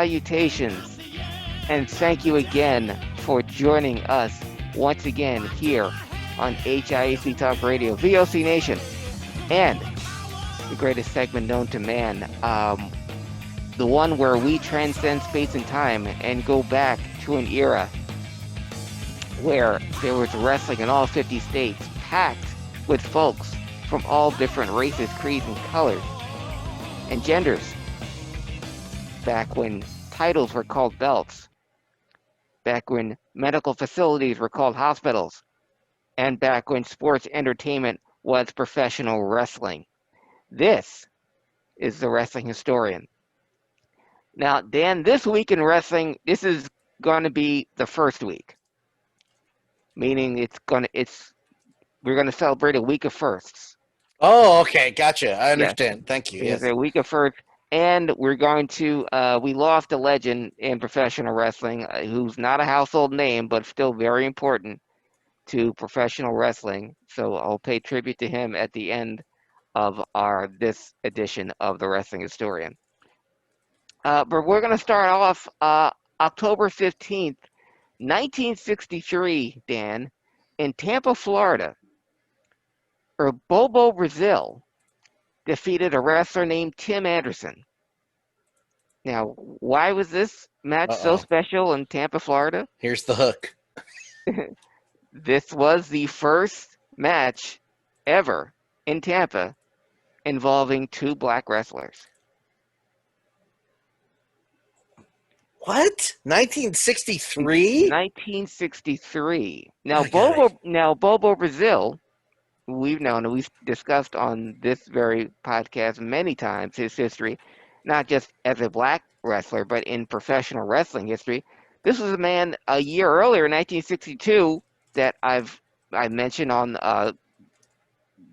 salutations, and thank you again for joining us once again here on HIAC Talk Radio, VOC Nation, and the greatest segment known to man, the one where we transcend space and time and go back to an era where there was wrestling in all 50 states, packed with folks from all different races, creeds, and colors and genders. Back when titles were called belts, back when medical facilities were called hospitals, and back when sports entertainment was professional wrestling. This is the Wrestling Historian. Now, Dan, this week in wrestling, this is going to be the first week, meaning we're going to celebrate a week of firsts. Oh, okay, gotcha. I Yes, understand. Thank you. it's Yes. a week of firsts, and we're going to we lost a legend in professional wrestling who's not a household name, but still very important to professional wrestling. So I'll pay tribute to him at the end of this edition of the Wrestling Historian. But we're going to start off October 15th, 1963, Dan, in Tampa, Florida, where Bobo Brazil defeated a wrestler named Tim Anderson. Now, why was this match so special in Tampa, Florida? Here's the hook. This was the first match ever in Tampa involving two black wrestlers. What? 1963? 1963. Now, Bobo Brazil, we've discussed on this very podcast many times his history, not just as a black wrestler, but in professional wrestling history. This was a man a year earlier, 1962, that I mentioned on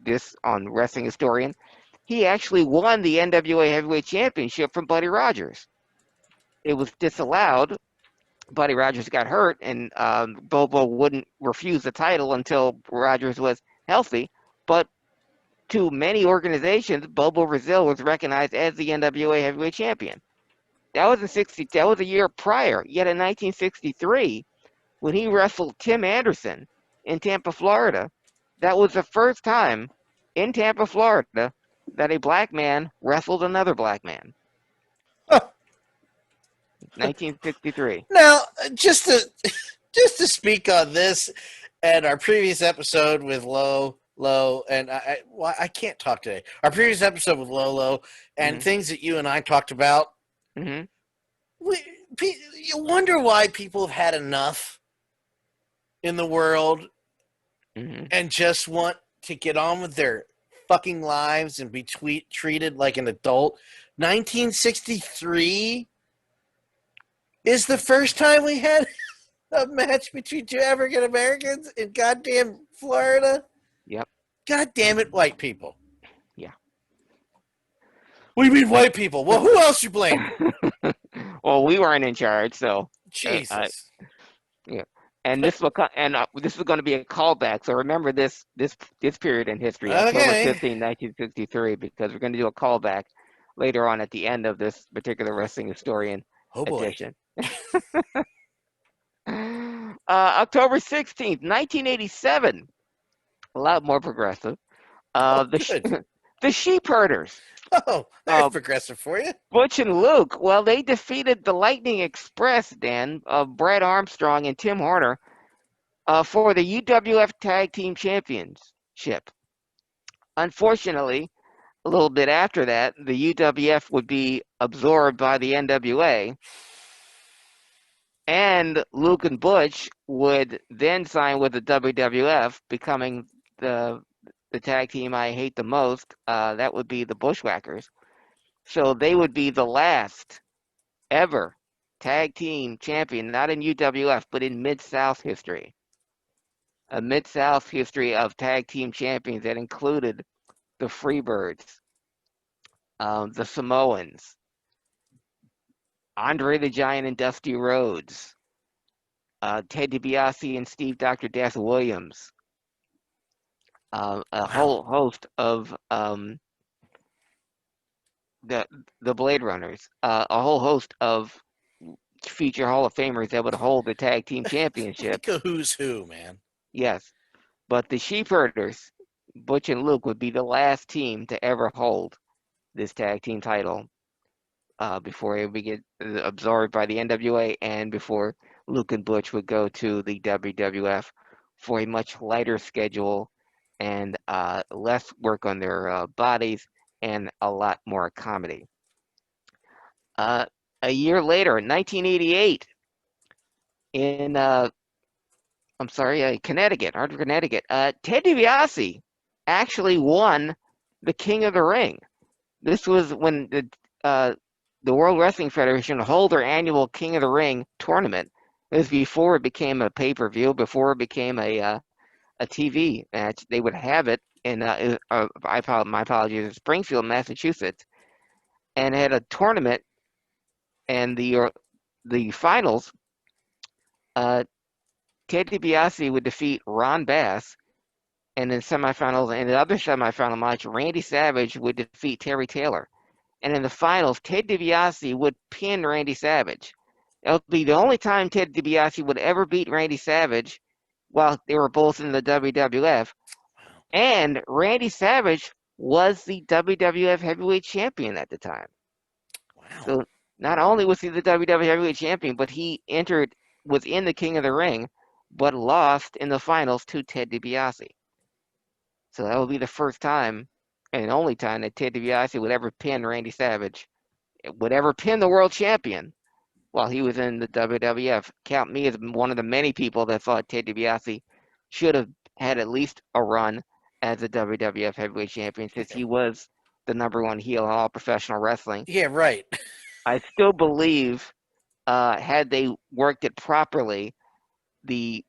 Wrestling Historian. He actually won the NWA Heavyweight Championship from Buddy Rogers. It was disallowed. Buddy Rogers got hurt, and Bobo wouldn't refuse the title until Rogers was healthy. But to many organizations, Bobo Brazil was recognized as the NWA Heavyweight Champion. That was a year prior. Yet in 1963, when he wrestled Tim Anderson in Tampa, Florida, that was the first time in Tampa, Florida, that a black man wrestled another black man. 1963. Now, just to speak on this and our previous episode with Low, and I can't talk today. Our previous episode with Low, and things that you and I talked about. Mm-hmm. You wonder why people have had enough in the world and just want to get on with their fucking lives and be treated like an adult. 1963 is the first time we had a match between two African Americans in goddamn Florida. Yep. God damn it, white people. Yeah. What do you mean white people? Well, who else you blame? Well, we weren't in charge, so. Jesus. Yeah. And this is going to be a callback. So remember this period in history, October 15, 1963, because we're going to do a callback later on at the end of this particular Wrestling Historian edition. October 16th, 1987. A lot more progressive. The Sheep Herders. Oh, that's progressive for you. Butch and Luke, well, they defeated the Lightning Express, Dan, of Brad Armstrong and Tim Horner, for the UWF Tag Team Championship. Unfortunately, a little bit after that, the UWF would be absorbed by the NWA, and Luke and Butch would then sign with the WWF, becoming the tag team I hate the most. That would be the Bushwhackers. So they would be the last ever tag team champion, not in UWF, but in Mid-South history. A Mid-South history of tag team champions that included the Freebirds, the Samoans, Andre the Giant and Dusty Rhodes, Ted DiBiase and Steve Dr. Death Williams, a whole host of the Blade Runners, a whole host of future Hall of Famers that would hold the tag team championship. Like a who's who, man. Yes, but the Sheepherders, Butch and Luke, would be the last team to ever hold this tag team title before it would get absorbed by the NWA and before Luke and Butch would go to the WWF for a much lighter schedule and less work on their bodies and a lot more comedy. Uh, a year later, in 1988, in Connecticut, Hartford, Connecticut, Ted DiBiase actually won the King of the Ring. This was when the World Wrestling Federation held their annual King of the Ring tournament. It was before it became a pay-per-view, before it became a TV match. They would have it in my apologies, in Springfield, Massachusetts, and had a tournament. And the finals, uh, Ted DiBiase would defeat Ron Bass, and in semifinals, and the other semifinal match, Randy Savage would defeat Terry Taylor. And in the finals, Ted DiBiase would pin Randy Savage. It would be the only time Ted DiBiase would ever beat Randy Savage while they were both in the WWF. And Randy Savage was the WWF Heavyweight Champion at the time. Wow. So not only was he the WWF Heavyweight Champion, but he was in the King of the Ring, but lost in the finals to Ted DiBiase. So that would be the first time and only time that Ted DiBiase would ever pin Randy Savage, would ever pin the world champion while he was in the WWF. Count me as one of the many people that thought Ted DiBiase should have had at least a run as a WWF Heavyweight Champion since he was the #1 heel in all professional wrestling. Yeah, right. I still believe, had they worked it properly, the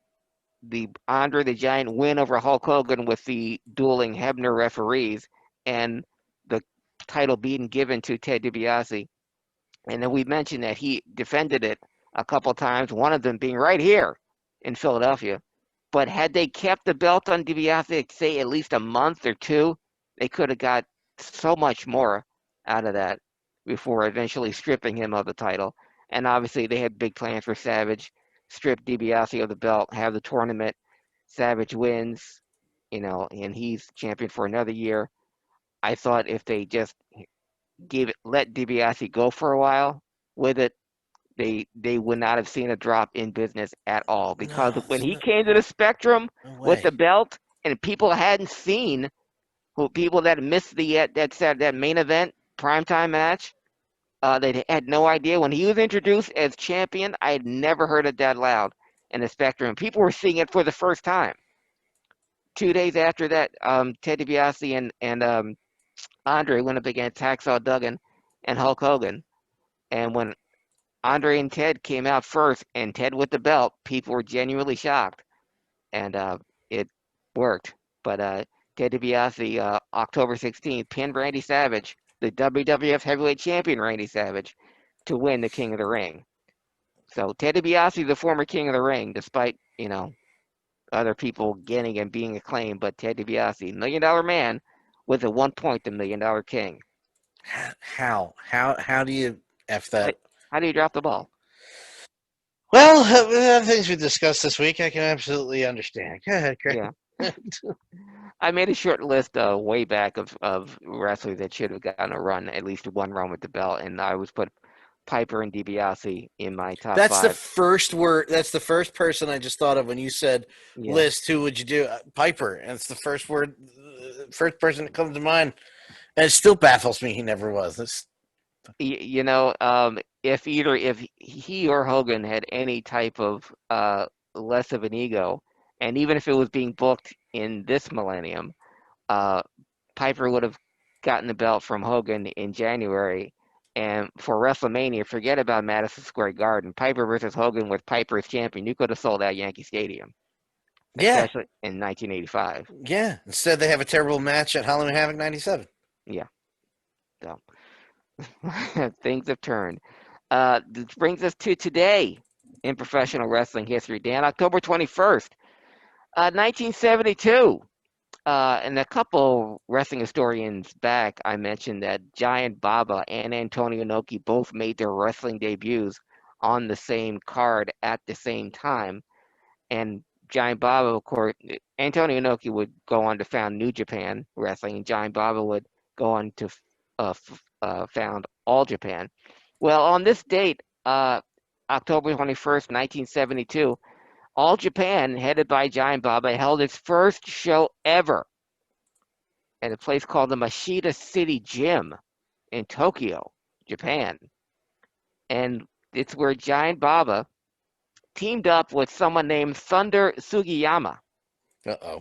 Andre the Giant win over Hulk Hogan with the dueling Hebner referees and the title being given to Ted DiBiase. And then we mentioned that he defended it a couple times, one of them being right here in Philadelphia. But had they kept the belt on DiBiase, say at least a month or two, they could have got so much more out of that before eventually stripping him of the title. And obviously they had big plans for Savage, strip DiBiase of the belt, have the tournament. Savage wins, and he's champion for another year. I thought if they just let DiBiase go for a while with it, they would not have seen a drop in business at all. Because when he came to the Spectrum with the belt, and people hadn't seen, people that missed that main event primetime match, they had no idea. When he was introduced as champion, I had never heard it that loud in the Spectrum. People were seeing it for the first time. 2 days after that, Ted DiBiase and Andre went up against Hacksaw Duggan and Hulk Hogan. And when Andre and Ted came out first, and Ted with the belt, people were genuinely shocked. And it worked. But Ted DiBiase, October 16th, pinned Randy Savage, the WWF Heavyweight Champion Randy Savage, to win the King of the Ring. So Ted DiBiase, the former King of the Ring, despite, other people getting and being acclaimed, but Ted DiBiase, $1 Million Man, was at one point the $1 Million King. How do you F that? How do you drop the ball? Well, the things we discussed this week, I can absolutely understand. Go ahead, Craig. Yeah. I made a short list way back of wrestlers that should have gotten a run, at least one run with the belt, and I was put Piper and DiBiase in my top That's 5. the first word. That's the first person I just thought of when you said list. Who would you do? Piper. And it's the first word, first person that comes to mind. And it still baffles me he never was. If he or Hogan had any type of less of an ego, and even if it was being booked in this millennium, Piper would have gotten the belt from Hogan in January. And for WrestleMania, forget about Madison Square Garden. Piper versus Hogan with Piper as champion. You could have sold out Yankee Stadium. Especially in 1985. Yeah. Instead, they have a terrible match at Halloween Havoc 97. Yeah. So things have turned. This brings us to today in professional wrestling history, Dan. October 21st, 1972. And a couple wrestling historians back, I mentioned that Giant Baba and Antonio Inoki both made their wrestling debuts on the same card at the same time. And Giant Baba, of course, Antonio Inoki would go on to found New Japan Wrestling, and Giant Baba would go on to found All Japan. Well, on this date, October 21st, 1972, All Japan, headed by Giant Baba, held its first show ever at a place called the Mashita City Gym in Tokyo, Japan. And it's where Giant Baba teamed up with someone named Thunder Sugiyama. Uh-oh.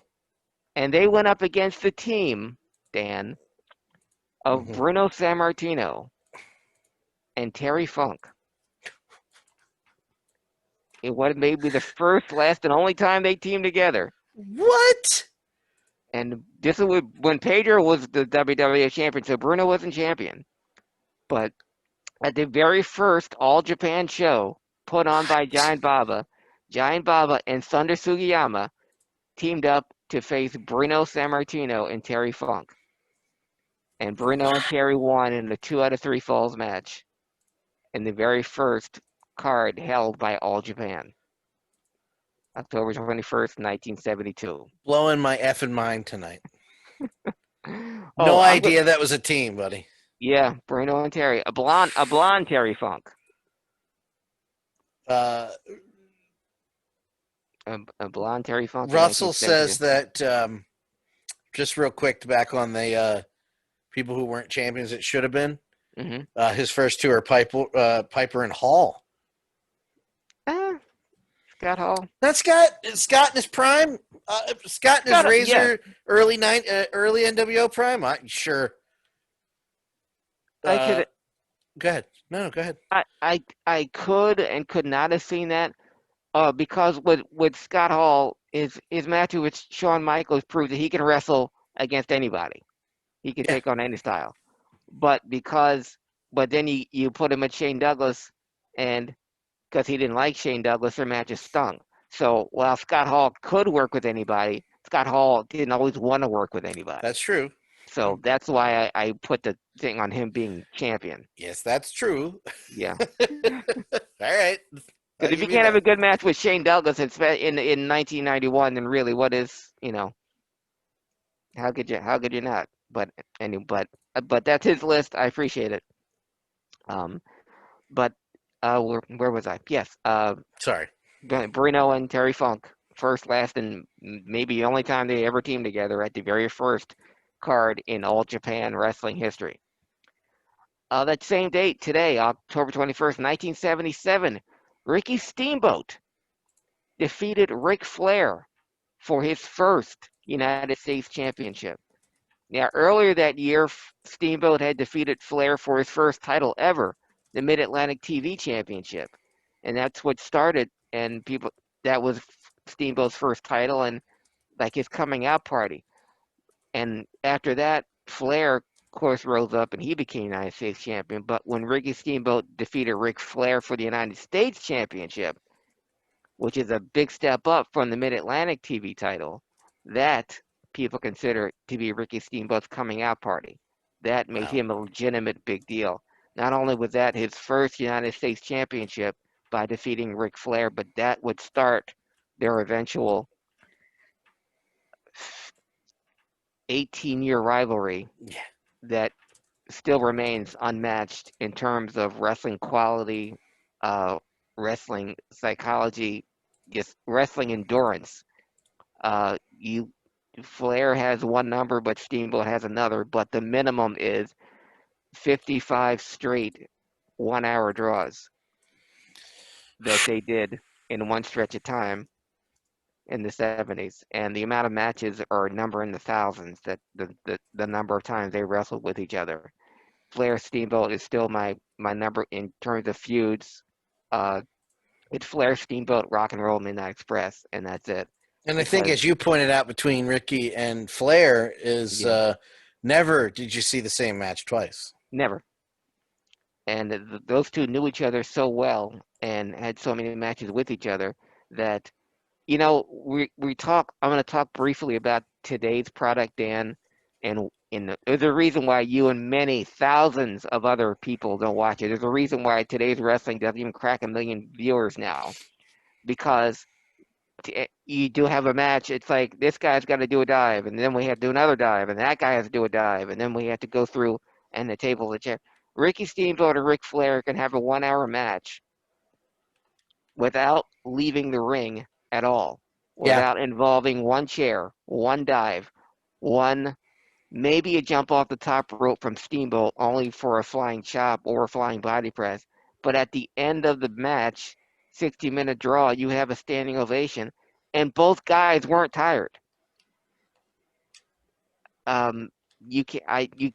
And they went up against the team, Dan, of Bruno Sammartino and Terry Funk. It was maybe the first, last, and only time they teamed together. What? And this was when Pedro was the WWF champion, so Bruno wasn't champion. But at the very first All Japan show put on by Giant Baba and Thunder Sugiyama teamed up to face Bruno Sammartino and Terry Funk. And Bruno and Terry won in a 2 out of 3 falls match in the very first card held by All Japan. October 21st, 1972. Blowing my effing mind tonight. Oh, No idea that was a team, buddy. Yeah, Bruno and Terry. A blonde Terry Funk. Uh, A blonde Terry Funk. Russell says that, just real quick, back on the people who weren't champions that should have been. Mm-hmm. His first two are Piper and Hall. Scott Hall. Not Scott. Scott in his prime. Scott in his Razor early NWO prime. Sure. I could. Go ahead. No, go ahead. I could and could not have seen that, because with Scott Hall, his match with Shawn Michaels proved that he can wrestle against anybody. He can take on any style. But then you put him at Shane Douglas, and because he didn't like Shane Douglas, their matches stung. So while Scott Hall could work with anybody, Scott Hall didn't always want to work with anybody. That's true. So that's why I put the thing on him being champion. Yes, that's true. Yeah. All right. Because if you can't have a good match with Shane Douglas in 1991, then really, what is, how could you not? But that's his list. I appreciate it. But where was I? Yes. Sorry. Bruno and Terry Funk, first, last, and maybe the only time they ever teamed together at the very first card in All Japan wrestling history. That same date today, October 21st, 1977, Ricky Steamboat defeated Ric Flair for his first United States Championship. Now, earlier that year, Steamboat had defeated Flair for his first title ever, the Mid-Atlantic TV Championship. And that's what started, and that was Steamboat's first title and like his coming out party. And after that, Flair, of course, rose up and he became United States champion. But when Ricky Steamboat defeated Ric Flair for the United States Championship, which is a big step up from the Mid-Atlantic TV title, that people consider to be Ricky Steamboat's coming out party. That made him a legitimate big deal. Not only was that his first United States Championship by defeating Ric Flair, but that would start their eventual 18-year rivalry that still remains unmatched in terms of wrestling quality, wrestling psychology, just wrestling endurance. Flair has one number, but Steamboat has another, but the minimum is 55 straight 1-hour draws that they did in one stretch of time in the 70s, and the amount of matches are a number in the thousands, that the number of times they wrestled with each other. Flair Steamboat is still my number in terms of feuds. It's Flair Steamboat Rock and Roll Midnight Express, and that's it. And I think, as you pointed out, between Ricky and Flair is never did you see the same match twice. Never. And those two knew each other so well and had so many matches with each other that, I'm going to talk briefly about today's product, Dan, and There's a reason why you and many thousands of other people don't watch it. There's a reason why today's wrestling doesn't even crack 1 million viewers now, because you do have a match. It's like this guy's got to do a dive, and then we have to do another dive, and that guy has to do a dive, and then we have to go through and the table of the chair. Ricky Steamboat and Ric Flair can have a 1 hour match without leaving the ring at all, Yeah. without involving one chair, one dive, one maybe a jump off the top rope from Steamboat only for a flying chop or a flying body press. But at the end of the match, 60-minute draw, you have a standing ovation, and both guys weren't tired. You can you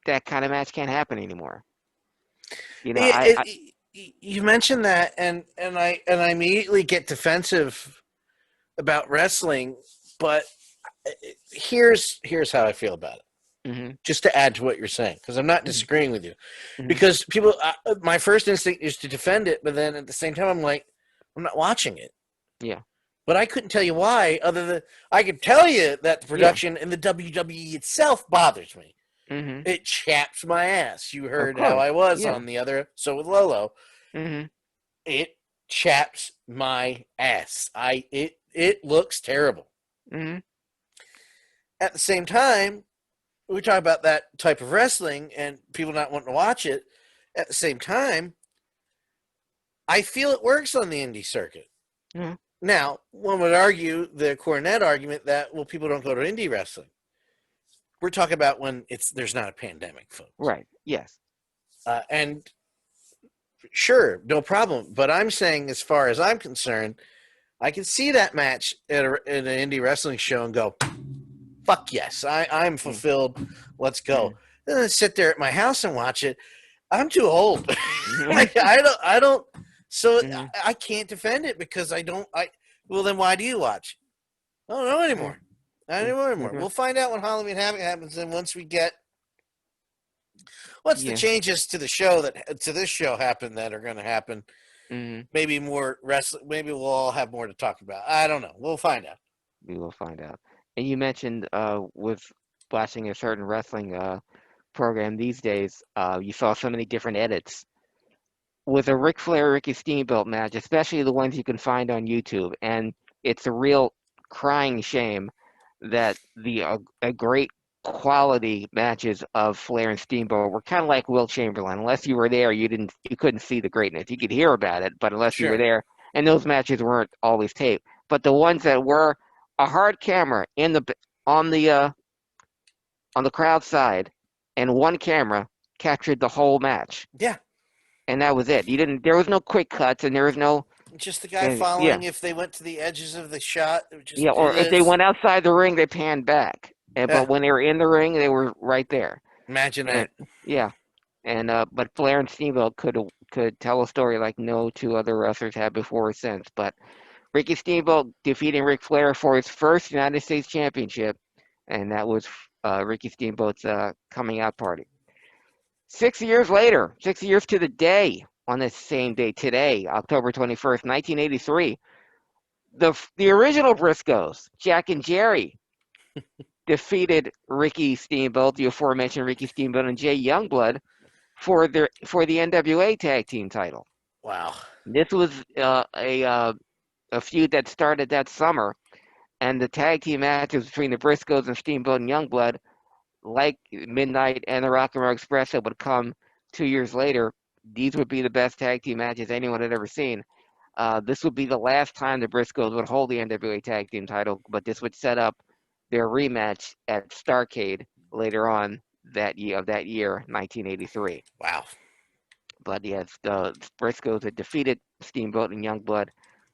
that kind of match can't happen anymore. You mentioned that, and I immediately get defensive about wrestling, but here's how I feel about it. Mm-hmm. Just to add to what you're saying, because I'm not disagreeing with you, Mm-hmm. because people, my first instinct is to defend it, but then at the same time, I'm like, I'm not watching it. Yeah. But I couldn't tell you why, other than I could tell you that the production and the WWE itself bothers me. Mm-hmm. It chaps my ass. You heard how I was on the other, so with Lolo. Mm-hmm. It chaps my ass. It looks terrible. Mm-hmm. At the same time, we talk about that type of wrestling and people not wanting to watch it. At the same time, I feel it works on the indie circuit. Mm-hmm. Now, one would argue the Cornette argument that, well, people don't go to indie wrestling. We're talking about when there's not a pandemic, folks. Right. Yes. And sure, no problem. But I'm saying, as far as I'm concerned, I can see that match at an indie wrestling show and go, fuck yes, I'm fulfilled. Let's go. Then I sit there at my house and watch it. I'm too old. I don't. So I can't defend it because I don't. Well, then why do you watch? I don't know anymore. I don't know anymore. We'll find out when Halloween Havoc happens, and once the changes to the show to this show happen that are going to happen. Mm-hmm. Maybe more wrestling. Maybe we'll all have more to talk about. I don't know. We'll find out. We will find out. And you mentioned with watching a certain wrestling program these days, you saw so many different edits. With a Ric Flair Ricky Steamboat match, especially the ones you can find on YouTube, and it's a real crying shame that the great quality matches of Flair and Steamboat were kind of like Will Chamberlain. Unless you were there, you couldn't see the greatness. You could hear about it, but unless you were there, and those matches weren't always taped. But the ones that were a hard camera on the crowd side, and one camera captured the whole match. Yeah. And that was it. There was no quick cuts, and there was no just the guy following. If they went to the edges of the shot, or if they went outside the ring, they panned back. But when they were in the ring, they were right there. Imagine that. Yeah, and but Flair and Steamboat could tell a story like no two other wrestlers have before or since. But Ricky Steamboat defeating Ric Flair for his first United States Championship, and that was Ricky Steamboat's coming out party. 6 years later, 6 years to the day, on this same day today, October 21st, 1983, the original Briscoes, Jack and Jerry, defeated Ricky Steamboat, the aforementioned Ricky Steamboat, and Jay Youngblood for the NWA Tag Team title. Wow. This was a feud that started that summer, and the tag team matches between the Briscoes and Steamboat and Youngblood, like Midnight and the Rock and Roll Express that would come 2 years later, these would be the best tag team matches anyone had ever seen. This would be the last time the Briscoes would hold the NWA Tag Team title, but this would set up their rematch at Starrcade later on that year, 1983. Wow. But yes, the Briscoes had defeated Steamboat and Youngblood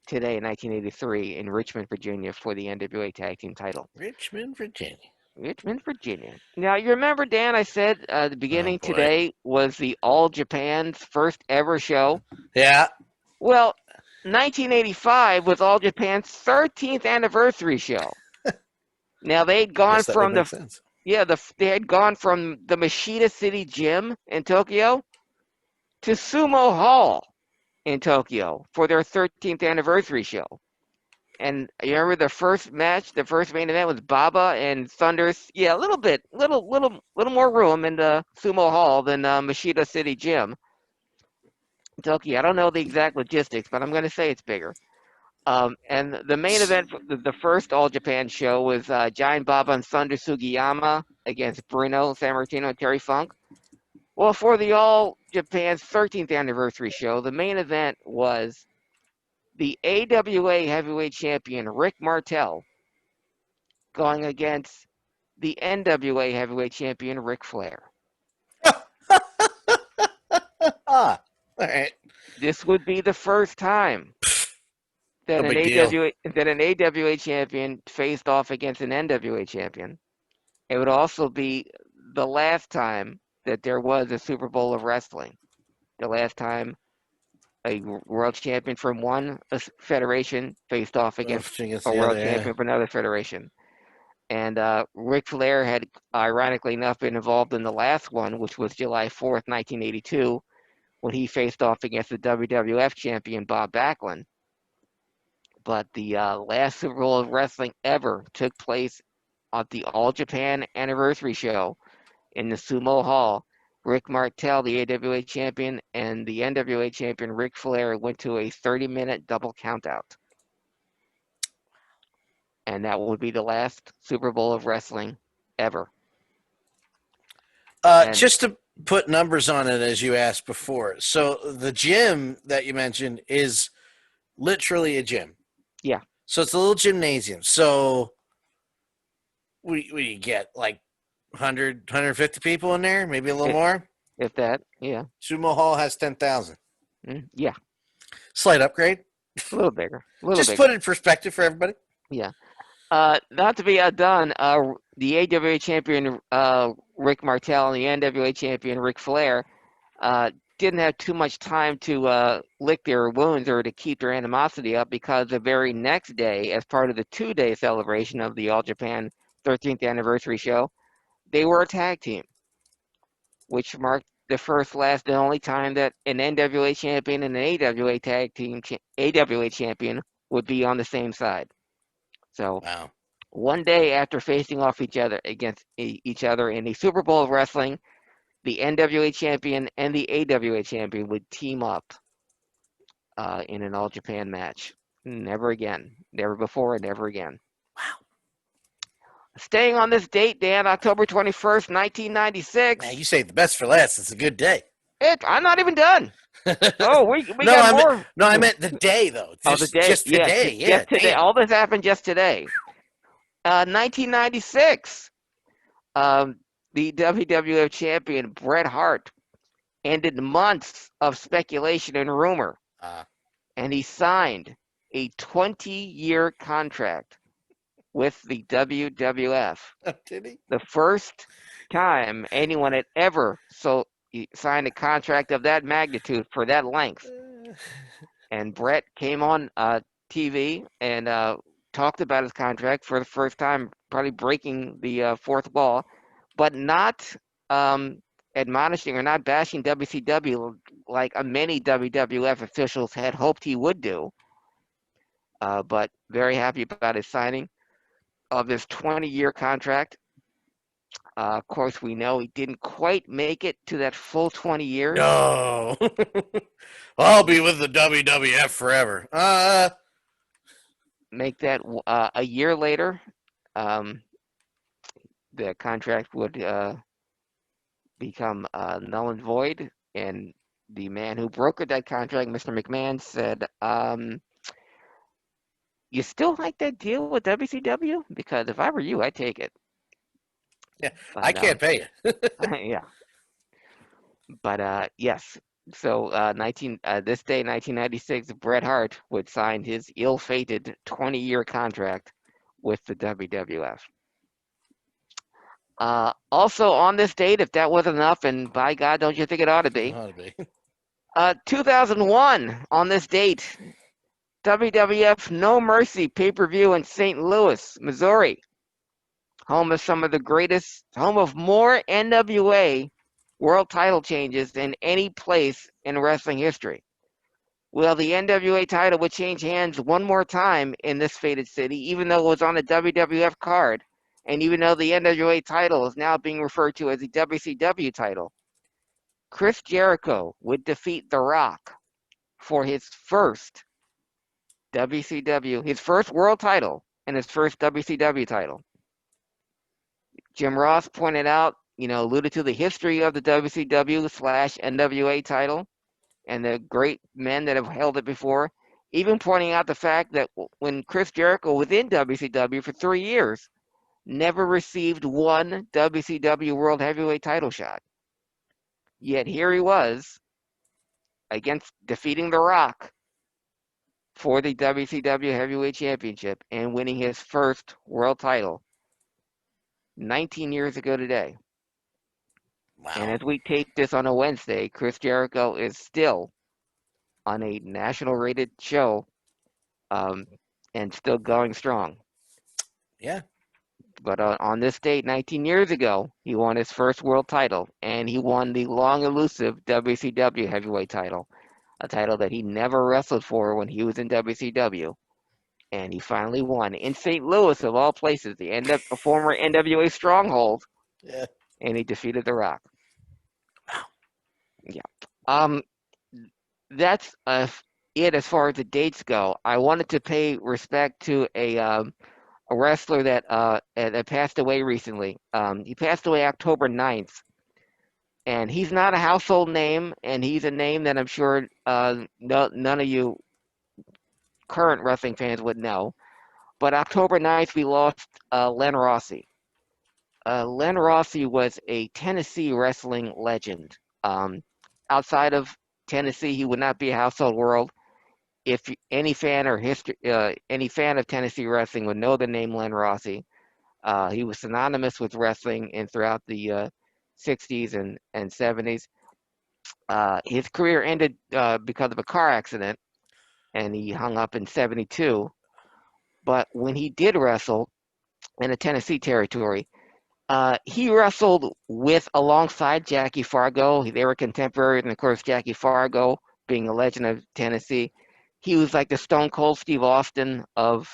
today in 1983 in Richmond, Virginia for the NWA Tag Team title. Richmond, Virginia. Now, you remember, Dan, I said at the beginning today was the All Japan's first ever show? Yeah. Well, 1985 was All Japan's 13th anniversary show. Now, they had gone from they had gone from the Machida City Gym in Tokyo to Sumo Hall in Tokyo for their 13th anniversary show. And you remember the first match, the first main event was Baba and Thunder's. Yeah, a little more room in the Sumo Hall than Machida City Gym. Toki, I don't know the exact logistics, but I'm going to say it's bigger. And the main event, the first All Japan show was Giant Baba and Thunder Sugiyama against Bruno, Sammartino, and Terry Funk. Well, for the All Japan's 13th anniversary show, the main event was the AWA Heavyweight Champion Rick Martel going against the NWA Heavyweight Champion Ric Flair. All right. This would be the first time that No big deal. an AWA champion faced off against an NWA champion. It would also be the last time that there was a Super Bowl of wrestling. The last time a world champion from one federation faced off against a world champion from another federation. And Ric Flair had, ironically enough, been involved in the last one, which was July 4th, 1982, when he faced off against the WWF champion Bob Backlund. But the last Super Bowl of wrestling ever took place at the All Japan Anniversary Show in the Sumo Hall. Rick Martel, the AWA champion, and the NWA champion Ric Flair went to a 30-minute double countout. And that would be the last Super Bowl of wrestling ever. Just to put numbers on it, as you asked before. So the gym that you mentioned is literally a gym. Yeah. So it's a little gymnasium. So we get like 100, 150 people in there, maybe a little more. If that, yeah. Sumo Hall has 10,000. Yeah. Slight upgrade. A little bigger. Just put it in perspective for everybody. Yeah. Not to be outdone, the AWA champion Rick Martel and the NWA champion Ric Flair didn't have too much time to lick their wounds or to keep their animosity up, because the very next day, as part of the 2-day celebration of the All Japan 13th anniversary show, they were a tag team, which marked the first, last, and only time that an NWA champion and an AWA tag team AWA champion would be on the same side. So, wow. One day after facing off against each other in a Super Bowl of wrestling, the NWA champion and the AWA champion would team up in an All Japan match. Never again. Never before and never again. Wow. Staying on this date, Dan, October 21st, 1996. Man, you saved the best for last. It's a good day. I'm not even done. Oh, we no, got more. No, I meant the day, though. The day. Just today. Just today. All this happened just today. 1996. The WWF champion Bret Hart ended months of speculation and rumor, and he signed a 20-year contract with the WWF. Did he? The first time anyone had ever signed a contract of that magnitude for that length. And Bret came on TV and talked about his contract for the first time, probably breaking the fourth wall, but not admonishing or not bashing WCW like many WWF officials had hoped he would do. But very happy about his signing of this 20-year contract. Of course, we know he didn't quite make it to that full 20 years. No. I'll be with the WWF forever. Make that a year later, the contract would become null and void, and the man who brokered that contract, Mr. McMahon, said, you still like that deal with WCW? Because if I were you, I'd take it. Yeah, but, I can't pay you. Yeah. But yes, so this day, 1996, Bret Hart would sign his ill-fated 20-year contract with the WWF. Also on this date, if that wasn't enough, and by God, don't you think it ought to be? 2001, on this date, WWF No Mercy pay-per-view in St. Louis, Missouri. Home of more NWA world title changes than any place in wrestling history. Well, the NWA title would change hands one more time in this fated city, even though it was on a WWF card, and even though the NWA title is now being referred to as the WCW title. Chris Jericho would defeat The Rock for his first WCW, his first world title, and his first WCW title. Jim Ross pointed out, alluded to the history of the WCW/NWA title and the great men that have held it before, even pointing out the fact that when Chris Jericho was in WCW for 3 years, never received one WCW World Heavyweight title shot. Yet here he was, against defeating The Rock for the WCW Heavyweight Championship and winning his first world title 19 years ago today. And Wow. as we tape this on a Wednesday, Chris Jericho is still on a national rated show, um, and still going strong. Yeah. But on this date, 19 years ago, he won his first world title, and he won the long elusive WCW heavyweight title, a title that he never wrestled for when he was in WCW. And he finally won in St. Louis, of all places, a former NWA stronghold, Yeah. and he defeated The Rock. Wow. Yeah. Um, that's it as far as the dates go. I wanted to pay respect to a wrestler that passed away recently. He passed away October 9th, and he's not a household name, and he's a name that I'm sure none of you current wrestling fans would know. But October 9th, we lost Len Rossi. Len Rossi was a Tennessee wrestling legend. Outside of Tennessee, he would not be a household world. If any fan or any fan of Tennessee wrestling would know the name Len Rossi. He was synonymous with wrestling and throughout the 60s and 70s. His career ended because of a car accident, and he hung up in 72. But when he did wrestle in the Tennessee territory, he wrestled alongside Jackie Fargo. They were contemporaries, and of course, Jackie Fargo, being a legend of Tennessee, he was like the Stone Cold Steve Austin of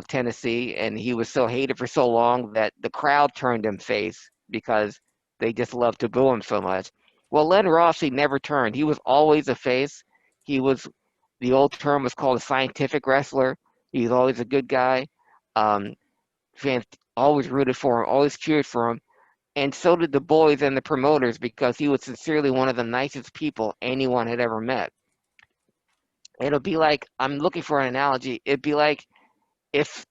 Tennessee, and he was so hated for so long that the crowd turned him face because they just loved to boo him so much. Well, Len Rossi never turned. He was always a face. He was, the old term was called a scientific wrestler. He was always a good guy. Um, Fans always rooted for him, always cheered for him. And so did the boys and the promoters because he was sincerely one of the nicest people anyone had ever met. It'll be like, I'm looking for an analogy. It'd be like if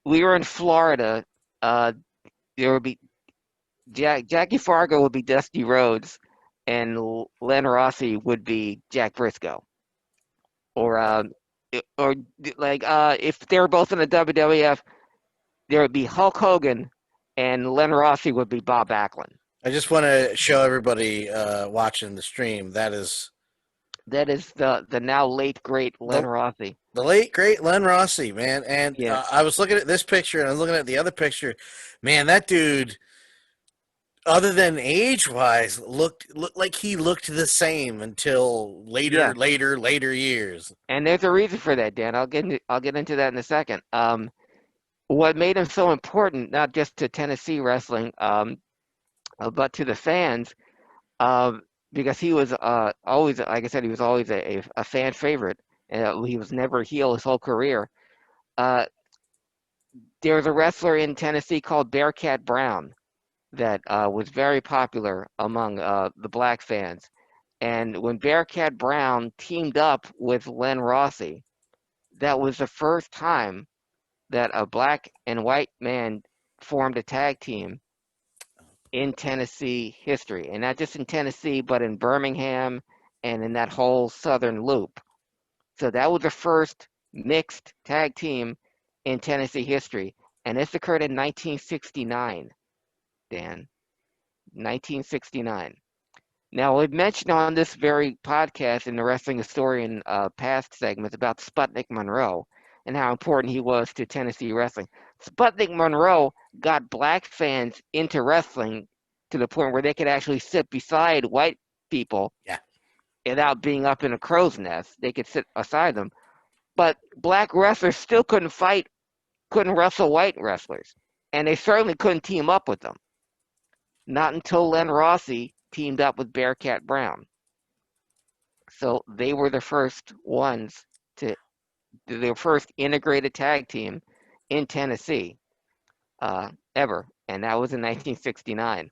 we were in Florida, uh, there would be Jackie Fargo would be Dusty Rhodes, and Len Rossi would be Jack Briscoe, or or like if they were both in the WWF, there would be Hulk Hogan, and Len Rossi would be Bob Backlund. I just want to show everybody watching the stream That is the now late great the Len Rossi. the late great Len Rossi, man. And Yeah, I was looking at this picture and I was looking at the other picture. Man, that dude, other than age wise, looked like he looked the same until yeah, later years. and there's a reason for that, Dan. I'll get into that in a second. What made him so important, not just to Tennessee wrestling, but to the fans, um, because he was always, like I said, he was always a fan favorite. He was never a heel his whole career. Uh, there was a wrestler in Tennessee called Bearcat Brown that was very popular among the black fans. And when Bearcat Brown teamed up with Len Rossi, that was the first time that a black and white man formed a tag team in Tennessee history. And not just in Tennessee, but in Birmingham and in that whole southern loop. So that was the first mixed tag team in Tennessee history. And this occurred in 1969, Dan. 1969. Now, we've mentioned on this very podcast in the Wrestling Historian past segments about Sputnik Monroe and how important he was to Tennessee wrestling. Sputnik Monroe got black fans into wrestling to the point where they could actually sit beside white people Yeah. without being up in a crow's nest. They could sit aside them. But black wrestlers still couldn't wrestle white wrestlers. And they certainly couldn't team up with them. Not until Len Rossi teamed up with Bearcat Brown. So they were the first ones to their first integrated tag team in Tennessee ever, and that was in 1969.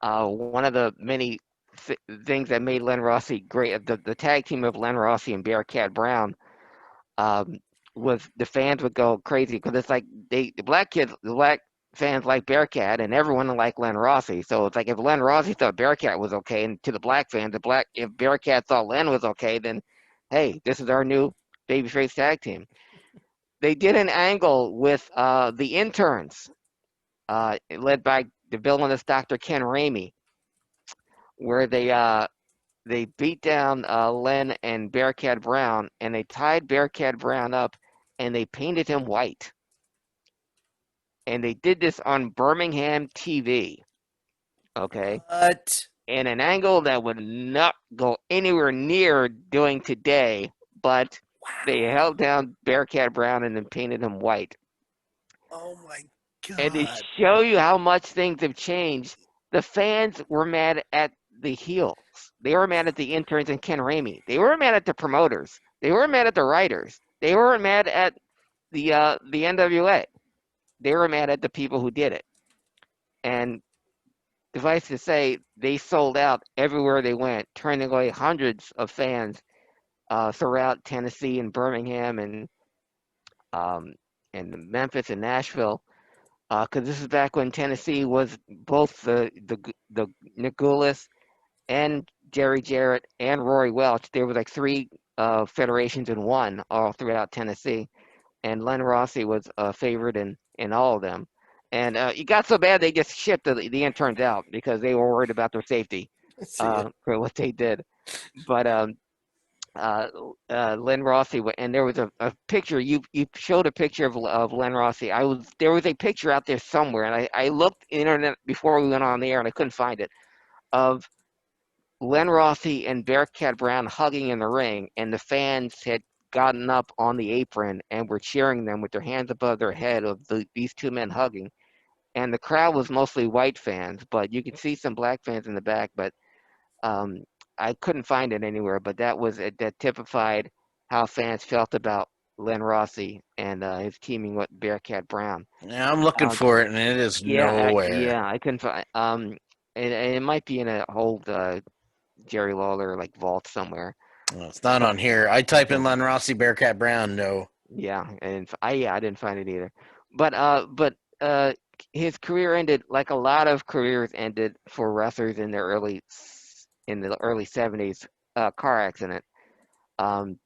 One of the many things that made Len Rossi great, the tag team of Len Rossi and Bearcat Brown, um, was the fans would go crazy because it's like the black fans like Bearcat, and everyone liked Len Rossi. So it's like if Len Rossi thought Bearcat was okay, and to the black fans, if Bearcat thought Len was okay, then hey, this is our new babyface tag team. They did an angle with the interns, led by the villainous Dr. Ken Ramey, where they beat down Len and Bearcat Brown, and they tied Bearcat Brown up, and they painted him white. And they did this on Birmingham TV, okay? What? In an angle that would not go anywhere near doing today, but they held down Bearcat Brown and then painted him white. Oh my And to God. show you how much things have changed, the fans were mad at the heels. They were mad at the interns and Ken Ramey. They were mad at the promoters. They were mad at the writers. They were mad at the NWA. They were mad at the people who did it. And suffice to say, they sold out everywhere they went, turning away hundreds of fans throughout Tennessee and Birmingham um, and Memphis and Nashville. Because this is back when Tennessee was both the Nick Gulas and Jerry Jarrett and Rory Welch. There was like three federations in one all throughout Tennessee, and Len Rossi was a favorite in all of them. And it got so bad they just shipped the interns out because they were worried about their safety See it. for what they did. But uh, Len Rossi, and there was a picture. You showed a picture of Len Rossi. There was a picture out there somewhere, and I looked the internet before we went on the air, and I couldn't find it, of Len Rossi and Bearcat Brown hugging in the ring, and the fans had gotten up on the apron and were cheering them with their hands above their head of these two men hugging. And the crowd was mostly white fans, but you could see some black fans in the back, but um, I couldn't find it anywhere, but that typified how fans felt about Len Rossi and his teaming with Bearcat Brown. Yeah, I'm looking Uh, for it, and it is nowhere. I couldn't find. And it might be in an old Jerry Lawler like vault somewhere. Well, it's not But on here. I type in so Len Rossi Bearcat Brown. No. yeah, and I didn't find it either. But his career ended like a lot of careers ended for wrestlers in the early 70s car accident. Um,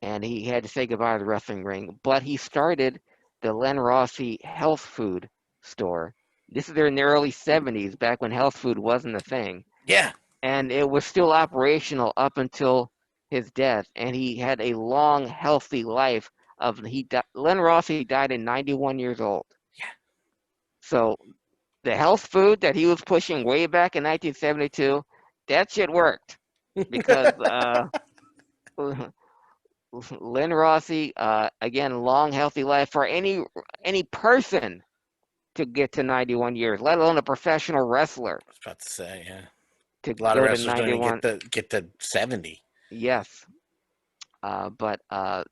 and he had to say goodbye to the wrestling ring. But he started the Len Rossi health food store. This is in the early 70s, back when health food wasn't a thing. Yeah. And it was still operational up until his death. And he had a long, healthy life. Len Rossi died at 91 years old. Yeah. So the health food that he was pushing way back in 1972, that shit worked because Len Rossi, again, long, healthy life for any person to get to 91 years, let alone a professional wrestler I was about to say, yeah. to A lot of go to wrestlers don't even 91. get to 70. Yes, uh, but uh,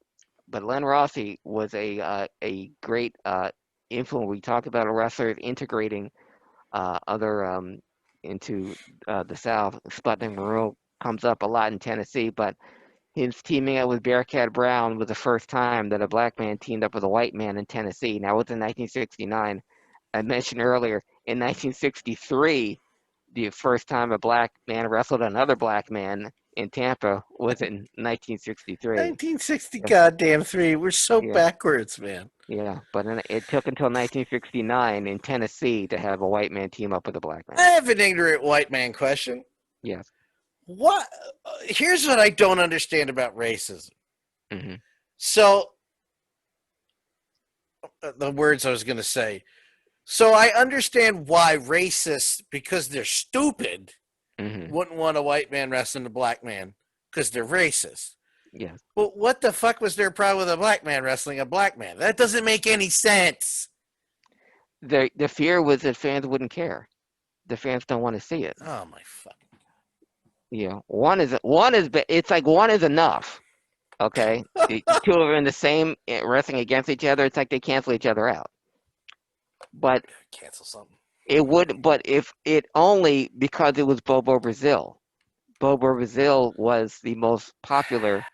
but Len Rossi was a great influence. We talk about a wrestler integrating other into the South. Sputnik Monroe comes up a lot in Tennessee, but his teaming up with Bearcat Brown was the first time that a black man teamed up with a white man in Tennessee. Now, it was in 1969. I mentioned earlier, in 1963, the first time a black man wrestled another black man in Tampa was in 1963. 1960 Yes, goddamn 3. We're so yeah, backwards, man. yeah. But it took until 1969 in Tennessee to have a white man team up with a black I man. have an ignorant white man question. Yes. What? Here's what I don't understand about racism. Hmm. So, the words I was going to say. So I understand why racists, because they're stupid, wouldn't want a white man wrestling a black man because they're racist. Yes. Well, what the fuck was their problem with a black man wrestling a black man? That doesn't make any sense. The fear was that fans wouldn't care. The fans don't want to see it. Oh my fucking Yeah, it's like one is enough. Okay, the two are in the same wrestling against each other. It's like they cancel each other out. But cancel something. it would. But if it only because it was Bobo Brazil. Bobo Brazil was the most popular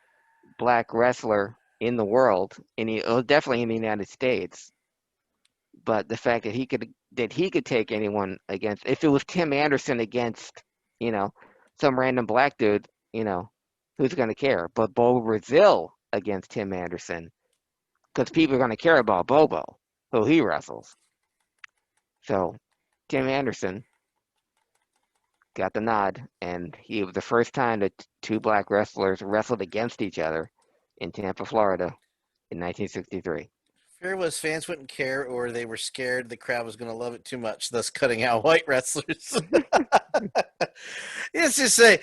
black wrestler in the world, and he was definitely in the United States. But the fact that he could take anyone against, if it was Tim Anderson against, you know, some random black dude, who's going to care? But Bobo Brazil against Tim Anderson, because people are going to care about Bobo, who he wrestles. So Tim Anderson got the nod, and he was the first time that two black wrestlers wrestled against each other in Tampa, Florida, in 1963. Fear was fans wouldn't care, or they were scared the crowd was going to love it too much, thus cutting out white wrestlers. It's just say,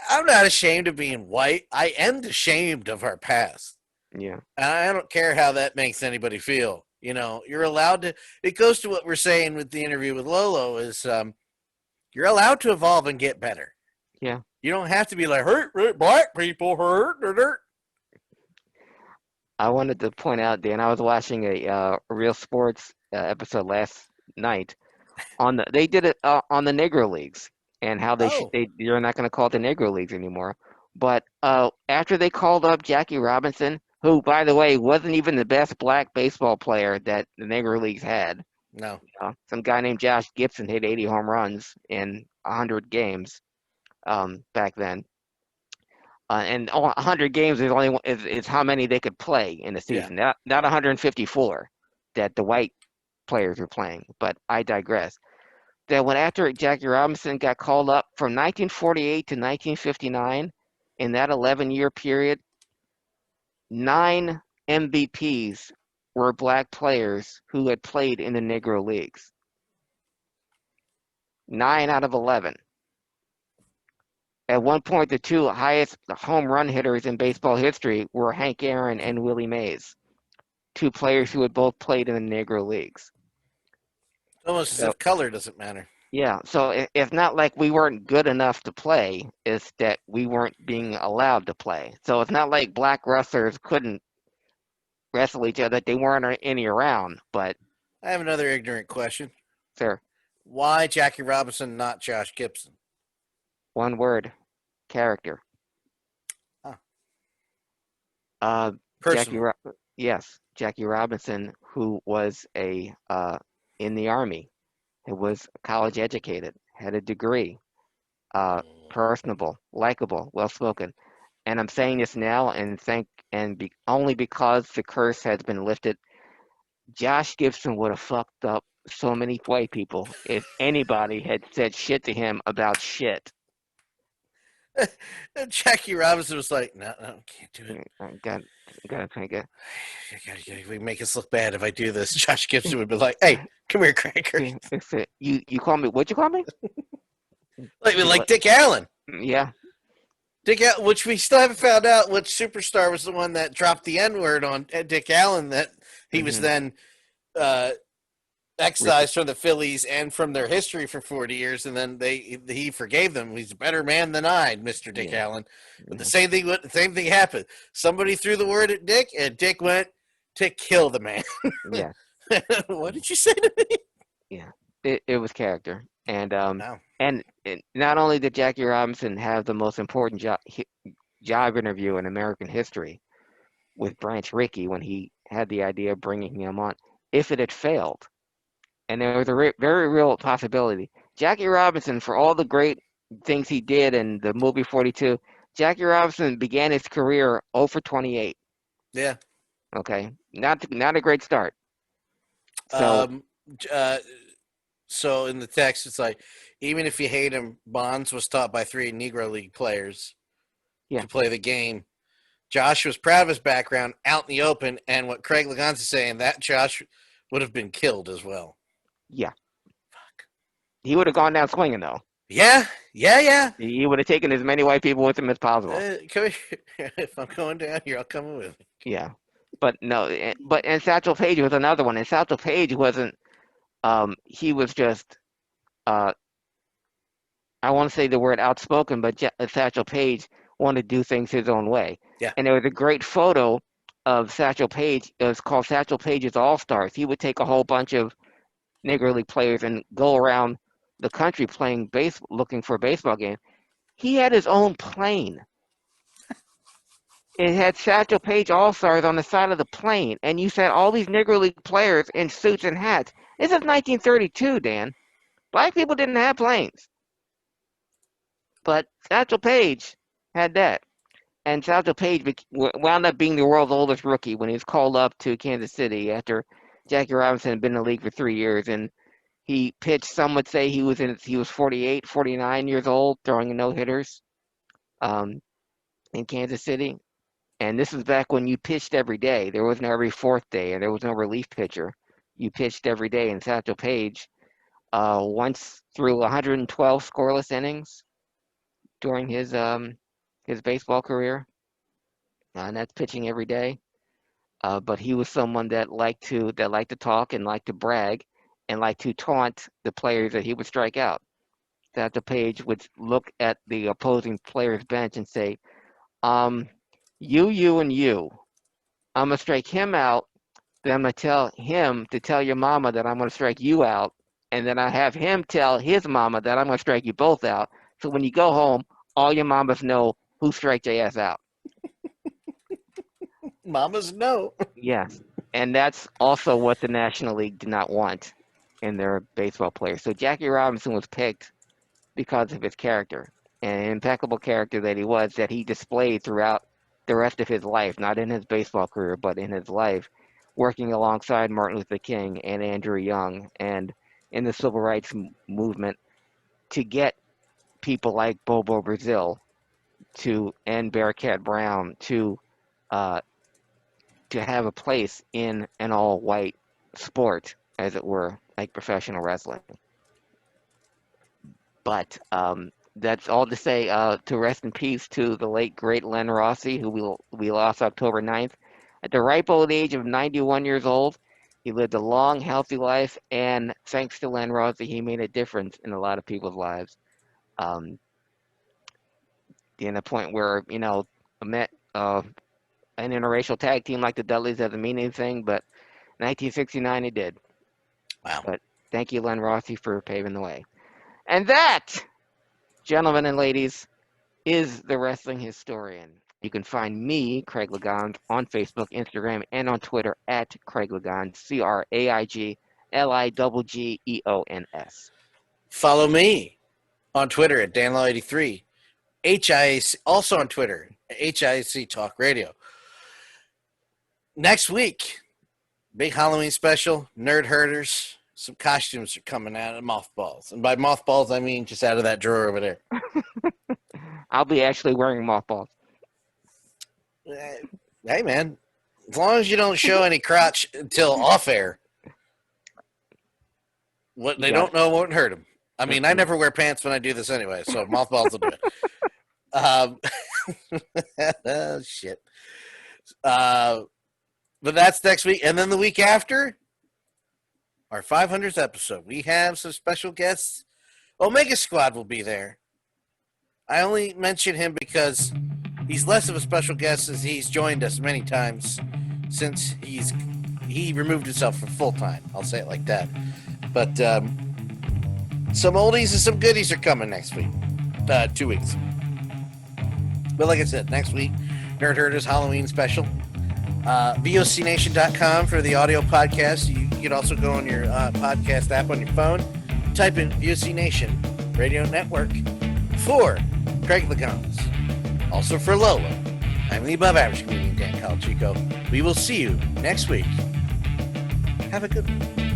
I'm not ashamed of being white. I am ashamed of our past. Yeah. And I don't care how that makes anybody feel. You're allowed to. It goes to what we're saying with the interview with Lolo is you're allowed to evolve and get better. Yeah. You don't have to be like, hurt black people, hurt. I wanted to point out, Dan, I was watching a Real Sports episode last night. They did it on the Negro Leagues and how you're not going to call it the Negro Leagues anymore. But after they called up Jackie Robinson, who, by the way, wasn't even the best black baseball player that the Negro Leagues had. No. Some guy named Josh Gibson hit 80 home runs in 100 games back then. And 100 games is how many they could play in a season. Yeah. Not 154 that the white players were playing. But I digress. That when after Jackie Robinson got called up from 1948 to 1959, in that 11-year period, 9 MVPs were black players who had played in the Negro Leagues. 9 out of 11. At one point, the two highest home run hitters in baseball history were Hank Aaron and Willie Mays, two players who had both played in the Negro Leagues. Almost as if color doesn't matter. Yeah, so it's not like we weren't good enough to play, it's that we weren't being allowed to play. So it's not like black wrestlers couldn't wrestle each other, they weren't any around, but... I have another ignorant question. Sir. Why Jackie Robinson, not Josh Gibson? One word. Character. Huh. Jackie Robinson, who was in the Army, who was college educated, had a degree, personable, likable, well spoken. And I'm saying this now only because the curse has been lifted. Josh Gibson would have fucked up so many white people if anybody had said shit to him about shit. Jackie Robinson was like, no, can't do it. Gotta think it. We make us look bad if I do this. Josh Gibson would be like, hey, come here, cracker. You call me, what'd you call me? like Dick Allen. Yeah. Dick Allen, which we still haven't found out which superstar was the one that dropped the N-word on Dick Allen, that he was then excised from the Phillies and from their history for 40 years, and then he forgave them. He's a better man than I, Mr. Dick Allen. But the same thing happened. Somebody threw the word at Dick, and Dick went to kill the man. Yeah. What did you say to me? Yeah. It was character. And and not only did Jackie Robinson have the most important job interview in American history with Branch Rickey when he had the idea of bringing him on, if it had failed, and there was a very real possibility, Jackie Robinson, for all the great things he did in the movie 42, Jackie Robinson began his career 0 for 28. Yeah. Okay. Not a great start. So in the text, it's like, even if you hate him, Bonds was taught by 3 Negro League players to play the game. Josh was proud of his background out in the open, and what Craig Lagan's is saying, that Josh would have been killed as well. Yeah. Fuck. He would have gone down swinging, though. Yeah. Yeah. He would have taken as many white people with him as possible. Come here. If I'm going down here, I'll come with me. Yeah, but no, and Satchel Paige was another one. And Satchel Paige wasn't. He was just. I want to say the word outspoken, but Satchel Paige wanted to do things his own way. Yeah. And there was a great photo of Satchel Paige. It was called Satchel Paige's All Stars. He would take a whole bunch of Negro League players and go around the country playing looking for a baseball game. He had his own plane. It had Satchel Paige All Stars on the side of the plane, and you said all these Negro League players in suits and hats. This is 1932, Dan. Black people didn't have planes. But Satchel Paige had that. And Satchel Paige wound up being the world's oldest rookie when he was called up to Kansas City after Jackie Robinson had been in the league for 3 years. And he pitched, some would say he was 48, 49 years old, throwing no-hitters in Kansas City. And this was back when you pitched every day. There was no every fourth day, and there was no relief pitcher. You pitched every day, and Satchel Paige once threw 112 scoreless innings during his baseball career, and that's pitching every day. But he was someone that liked to talk and liked to brag and liked to taunt the players that he would strike out. Satchel Paige would look at the opposing player's bench and say, you, and you. I'm going to strike him out. Then I'm going to tell him to tell your mama that I'm going to strike you out. And then I have him tell his mama that I'm going to strike you both out. So when you go home, all your mamas know who striked your ass out. Mamas know. Yes. And that's also what the National League did not want in their baseball players. So Jackie Robinson was picked because of his character, an impeccable character that he was, that he displayed throughout the rest of his life, not in his baseball career, but in his life, working alongside Martin Luther King and Andrew Young and in the civil rights movement to get people like Bobo Brazil and Bearcat Brown to have a place in an all-white sport, as it were, like professional wrestling. But that's all to say, to rest in peace to the late, great Len Rossi, who we lost October 9th. At the ripe old age of 91 years old, he lived a long, healthy life, and thanks to Len Rossi, he made a difference in a lot of people's lives. In a point where, met an interracial tag team like the Dudleys doesn't mean anything, but 1969 it did. Wow. But thank you, Len Rossi, for paving the way. And that, gentlemen and ladies, is the Wrestling Historian. You can find me, Craig Lagans, on Facebook, Instagram, and on Twitter at Craig Lagans, CraigLiggeons. Follow me on Twitter at DanLaw83. HIAC, also on Twitter, HIAC Talk Radio. Next week, big Halloween special, Nerd Herders. Some costumes are coming out of mothballs. And by mothballs, I mean just out of that drawer over there. I'll be actually wearing mothballs. Hey, man. As long as you don't show any crotch until off air, what they don't know won't hurt them. I mean, I never wear pants when I do this anyway, so mothballs will do it. Shit. But that's next week. And then the week after, our 500th episode, we have some special guests. Omega Squad will be there. I only mention him because he's less of a special guest as he's joined us many times since he removed himself from full time. I'll say it like that. But some oldies and some goodies are coming next week. 2 weeks. But like I said, next week, Nerd Herders Halloween special. VOCNation.com for the audio podcast. You can also go on your podcast app on your phone. Type in VOC Nation Radio Network for Craig Lagans. Also for Lolo. I'm the above average comedian Dan Calachico. We will see you next week. Have a good one.